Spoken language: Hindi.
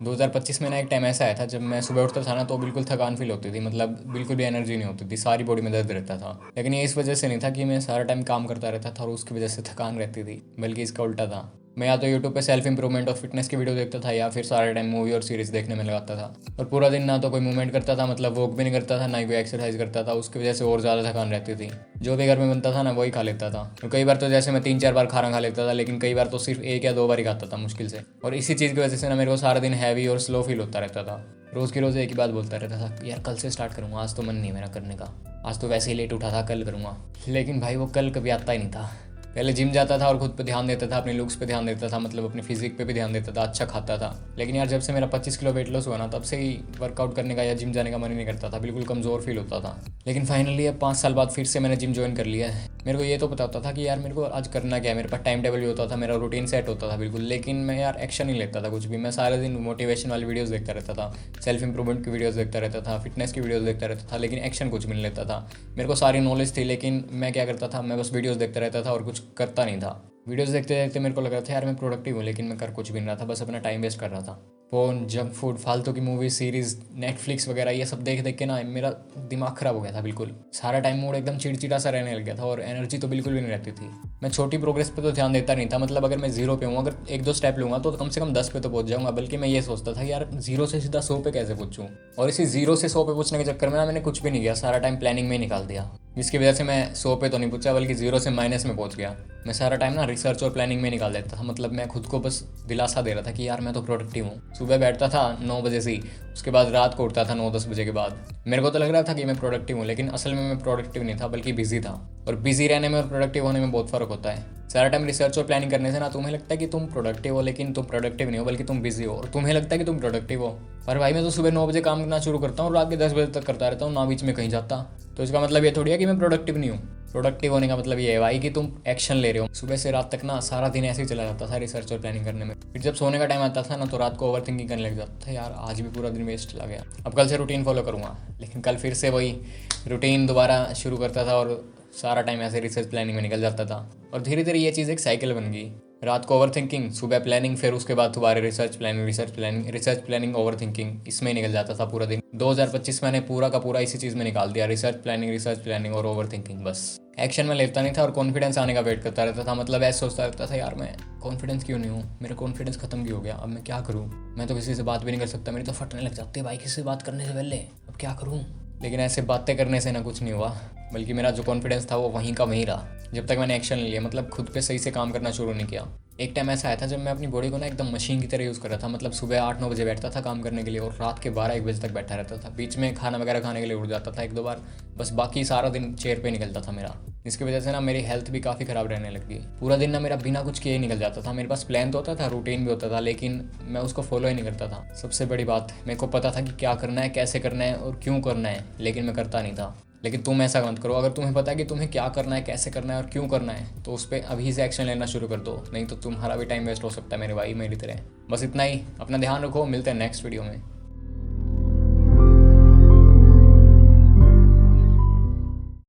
2025 में ना एक टाइम ऐसा आया था जब मैं सुबह उठता था ना तो बिल्कुल थकान फील होती थी, मतलब बिल्कुल भी एनर्जी नहीं होती थी, सारी बॉडी में दर्द रहता था। लेकिन ये इस वजह से नहीं था कि मैं सारा टाइम काम करता रहता था और उसकी वजह से थकान रहती थी, बल्कि इसका उल्टा था। मैं या तो यूट्यूब पे सेल्फ इंप्रूवमेंट और फिटनेस की वीडियो देखता था या फिर सारा टाइम मूवी और सीरीज देखने में लगाता था। और पूरा दिन ना तो कोई मूवमेंट करता था, मतलब वॉक भी नहीं करता था, ना ही कोई एक्सरसाइज करता था। उसकी वजह से और ज़्यादा थकान रहती थी। जो भी घर में बनता था ना वही खा लेता था। और कई बार तो जैसे मैं 3-4 बार खाना खा लेता था, लेकिन कई बार तो सिर्फ 1 या 2 बार ही खाता था मुश्किल से। और इसी चीज़ की वजह से ना मेरे को सारा दिन हैवी और स्लो फील होता रहता था। रोज़ की रोज़ एक ही बात बोलता रहता था, यार कल से स्टार्ट करूँगा, आज तो मन नहीं है मेरा करने का, आज तो वैसे ही लेट उठा था, कल करूँगा। लेकिन भाई वो कल कभी आता ही नहीं था। पहले जिम जाता था और खुद पे ध्यान देता था, अपने लुक्स पे ध्यान देता था, मतलब अपनी फिजिक पे भी ध्यान देता था, अच्छा खाता था। लेकिन यार जब से मेरा 25 किलो वेट लॉस हुआ ना, तब से ही वर्कआउट करने का या जिम जाने का मन ही नहीं करता था, बिल्कुल कमज़ोर फील होता था। लेकिन फाइनली अब 5 साल बाद फिर से मैंने जिम ज्वाइन कर लिया है। मेरे को ये तो पता होता था कि यार मेरे को आज करना क्या है, मेरे पास टाइम टेबल भी होता था, मेरा रूटीन सेट होता था बिल्कुल। लेकिन मैं यार एक्शन नहीं लेता था कुछ भी। मैं सारे दिन मोटिवेशन वाली वीडियोस देखता रहता था, सेल्फ इंप्रूवमेंट की वीडियोस देखता रहता था, फिटनेस की वीडियोस देखता रहता था, लेकिन एक्शन कुछ भी नहीं लेता था। मेरे को सारी नॉलेज थी, लेकिन मैं क्या करता था, मैं बस वीडियोस देखता रहता था और कुछ करता नहीं था। वीडियोस देखते देखते मेरे को लग रहा था यार मैं प्रोडक्टिव हूँ, लेकिन मैं कर कुछ भी नहीं रहा था, बस अपना टाइम वेस्ट कर रहा था। फ़ोन, जंक फूड, फालतू की मूवी सीरीज़, नेटफ्लिक्स वगैरह ये सब देख देख के ना मेरा दिमाग ख़राब हो गया था बिल्कुल। सारा टाइम मूड एकदम चिड़चिड़ा सा रहने लग गया था और एनर्जी तो बिल्कुल भी नहीं रहती थी। मैं छोटी प्रोग्रेस पे तो ध्यान देता नहीं था, मतलब अगर मैं 0 पे हूँ, अगर 1-2 स्टेप लूँगा तो कम से कम 10 पे तो पहुँच जाऊँगा। बल्कि मैं ये सोचता था कि यार 0 से सीधा 100 पे कैसे पहुँचूँ। और इसी 0 से 100 पे पहुँचने के चक्कर में ना मैंने कुछ भी नहीं किया, सारा टाइम प्लानिंग में ही निकाल दिया। जिसकी वजह से मैं 100 पे तो नहीं पहुंचा, बल्कि 0 से माइनस में पहुंच गया। मैं सारा टाइम ना रिसर्च और प्लानिंग में निकाल देता था, मतलब मैं खुद को बस दिलासा दे रहा था कि यार मैं तो प्रोडक्टिव हूँ। सुबह बैठता था 9 बजे से ही, उसके बाद रात को उठता था 9-10 बजे के बाद। मेरे को तो लग रहा था कि मैं प्रोडक्टिव हूँ, लेकिन असल में मैं प्रोडक्टिव नहीं था, बल्कि बिजी था। और बिजी रहने में और प्रोडक्टिव होने में बहुत फ़र्क होता है। सारा टाइम रिसर्च और प्लानिंग करने से ना तुम्हें लगता है कि तुम प्रोडक्टिव हो, लेकिन तुम प्रोडक्टिव नहीं हो, बल्कि तुम बिजी हो। और तुम्हें लगता है कि तुम प्रोडक्टिव हो, पर भाई मैं तो सुबह 9 बजे काम करना शुरू करता हूँ और रात के 10 बजे तक करता रहता हूँ, ना बीच में कहीं जाता। तो इसका मतलब ये थोड़ी है कि मैं प्रोडक्टिव नहीं हूँ। प्रोडक्टिव होने का मतलब ये है भाई कि तुम एक्शन ले रहे हो। सुबह से रात तक ना सारा दिन ऐसे ही चला जाता था रिसर्च और प्लानिंग करने में। फिर जब सोने का टाइम आता था ना तो रात को ओवर थिंकिंग करने लग जाता था, यार आज भी पूरा दिन वेस्ट चला गया, अब कल से रूटीन फॉलो करूँगा। लेकिन कल फिर से वही रूटीन दोबारा शुरू करता था और सारा टाइम ऐसे रिसर्च प्लानिंग में निकल जाता था। और धीरे धीरे ये चीज़ एक साइकिल बन गई। रात को ओवर थिंकिंग, सुबह प्लानिंग, फिर उसके बाद दोबारा research planning, research planning, over thinking, इसमें ही निकल जाता था पूरा दिन। 2025 मैंने पूरा का पूरा इसी चीज़ में निकाल दिया, रिसर्च प्लानिंग और ओवर थिंकिंग। बस एक्शन में लेता नहीं था और कॉन्फिडेंस आने का वेट करता रहता था। मतलब ऐसे सोचता रहता था, यार मैं कॉन्फिडेंस क्यों नहीं हूँ, मेरा कॉन्फिडेंस खत्म क्यों हो गया, अब मैं क्या करूँ। मैं तो किसी से बात भी नहीं कर सकता, मेरी तो फटने लग जाती है भाई किसी से बात करने से पहले, अब क्या करूँ। लेकिन ऐसे बातें करने से ना कुछ नहीं हुआ, बल्कि मेरा जो कॉन्फिडेंस था वो वहीं का वहीं रहा, जब तक मैंने एक्शन लिया, मतलब खुद पे सही से काम करना शुरू नहीं किया। एक टाइम ऐसा आया था जब मैं अपनी बॉडी को ना एकदम मशीन की तरह यूज़ कर रहा था, मतलब सुबह 8-9 बजे बैठता था काम करने के लिए और रात के 12-1 बजे तक बैठा रहता था। बीच में खाना वगैरह खाने के लिए उठ जाता था 1-2 बार, बस बाकी सारा दिन चेयर पे निकलता था मेरा। जिसकी वजह से ना मेरी हेल्थ भी काफ़ी ख़राब रहने लगी। पूरा दिन ना मेरा बिना कुछ किए ही निकल जाता था। मेरे पास प्लान तो होता था, रूटीन भी होता था, लेकिन मैं उसको फॉलो ही नहीं करता था। सबसे बड़ी बात, मेरे को पता था कि क्या करना है, कैसे करना है और क्यों करना है, लेकिन मैं करता नहीं था। लेकिन तुम ऐसा मत करो। अगर तुम्हें पता है कि तुम्हें क्या करना है, कैसे करना है और क्यों करना है, तो उस पर अभी से एक्शन लेना शुरू कर दो, नहीं तो तुम्हारा भी टाइम वेस्ट हो सकता है मेरे भाई, मेरी तरह। बस इतना ही, अपना ध्यान रखो, मिलते हैं नेक्स्ट वीडियो में।